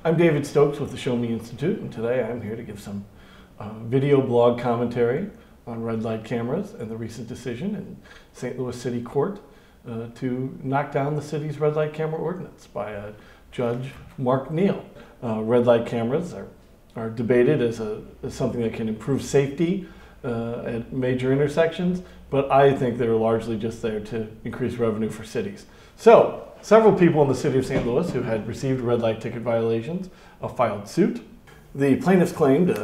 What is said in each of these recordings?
I'm David Stokes with the Show Me Institute, and today I'm here to give some video blog commentary on red light cameras and the recent decision in St. Louis City Court to knock down the city's red light camera ordinance by Judge Mark Neal. Red light cameras are debated as something that can improve safety at major intersections, but I think they're largely just there to increase revenue for cities. So, several people in the city of St. Louis who had received red light ticket violations filed suit. The plaintiffs claimed,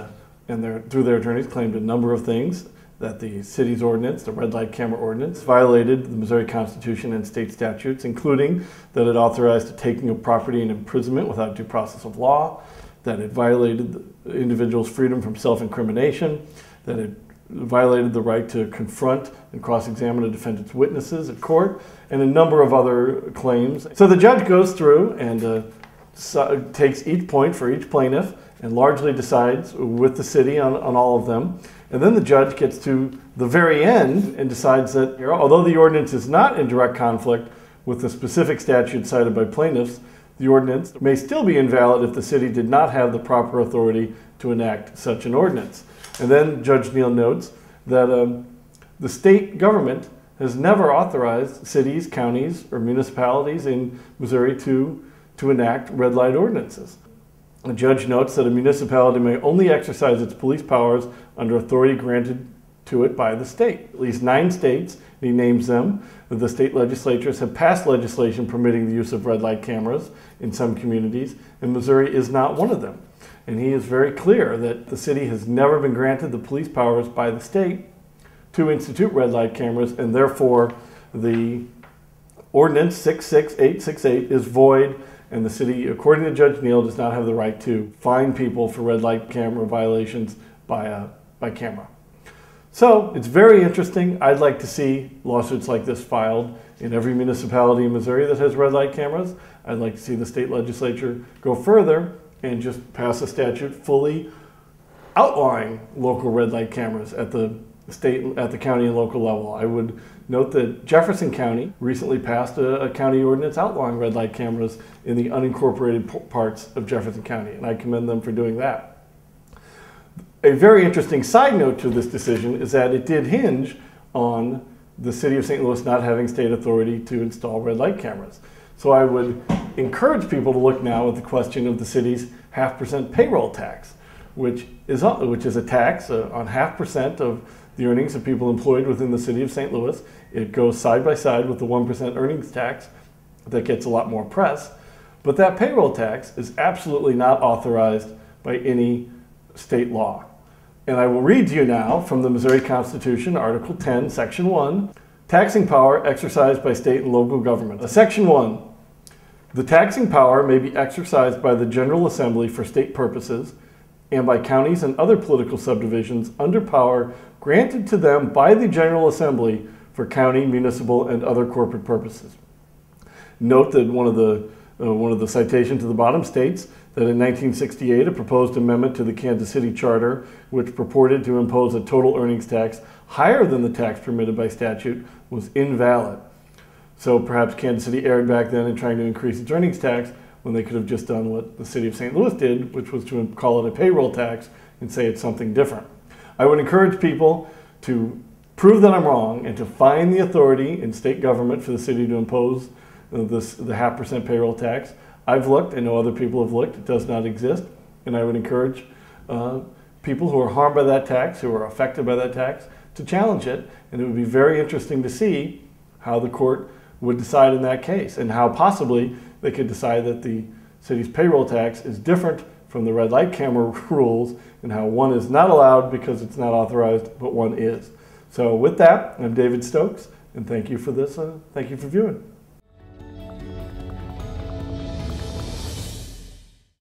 through their attorneys, claimed a number of things: that the city's ordinance, the red light camera ordinance, violated the Missouri Constitution and state statutes, including that it authorized the taking of property and imprisonment without due process of law, that it violated the individual's freedom from self-incrimination, that it violated the right to confront and cross-examine a defendant's witnesses at court, and a number of other claims. So the judge goes through and takes each point for each plaintiff and largely decides with the city on all of them. And then the judge gets to the very end and decides that although the ordinance is not in direct conflict with the specific statute cited by plaintiffs, the ordinance may still be invalid if the city did not have the proper authority to enact such an ordinance. And then Judge Neal notes that the state government has never authorized cities, counties, or municipalities in Missouri to enact red light ordinances. The judge notes that a municipality may only exercise its police powers under authority granted to it by the state. At least 9 states, and he names them, the state legislatures have passed legislation permitting the use of red light cameras in some communities, and Missouri is not one of them. And he is very clear that the city has never been granted the police powers by the state to institute red light cameras, and therefore the ordinance 66868 is void, and the city, according to Judge Neal, does not have the right to fine people for red light camera violations by camera. So it's very interesting. I'd like to see lawsuits like this filed in every municipality in Missouri that has red light cameras. I'd like to see the state legislature go further and just pass a statute fully outlawing local red light cameras at the state, at the county and local level. I would note that Jefferson County recently passed a county ordinance outlawing red light cameras in the unincorporated parts of Jefferson County, and I commend them for doing that. A very interesting side note to this decision is that it did hinge on the city of St. Louis not having state authority to install red light cameras. So I would encourage people to look now at the question of the city's 0.5% payroll tax, which is a tax on 0.5% of the earnings of people employed within the city of St. Louis. It goes side by side with the 1% earnings tax that gets a lot more press. But that payroll tax is absolutely not authorized by any state law. And I will read to you now from the Missouri Constitution, Article 10, Section 1, taxing power exercised by state and local government. Section 1, the taxing power may be exercised by the General Assembly for state purposes and by counties and other political subdivisions under power granted to them by the General Assembly for county, municipal, and other corporate purposes. Note that one of the citations to the bottom states that in 1968 a proposed amendment to the Kansas City Charter, which purported to impose a total earnings tax higher than the tax permitted by statute, was invalid. So perhaps Kansas City erred back then in trying to increase its earnings tax when they could have just done what the city of St. Louis did, which was to call it a payroll tax and say it's something different. I would encourage people to prove that I'm wrong and to find the authority in state government for the city to impose the 0.5% payroll tax. I've looked, I know other people have looked, it does not exist, and I would encourage people who are harmed by that tax, who are affected by that tax, to challenge it, and it would be very interesting to see how the court would decide in that case, and how possibly they could decide that the city's payroll tax is different from the red light camera rules, and how one is not allowed because it's not authorized, but one is. So with that, I'm David Stokes, and thank you for this. Thank you for viewing.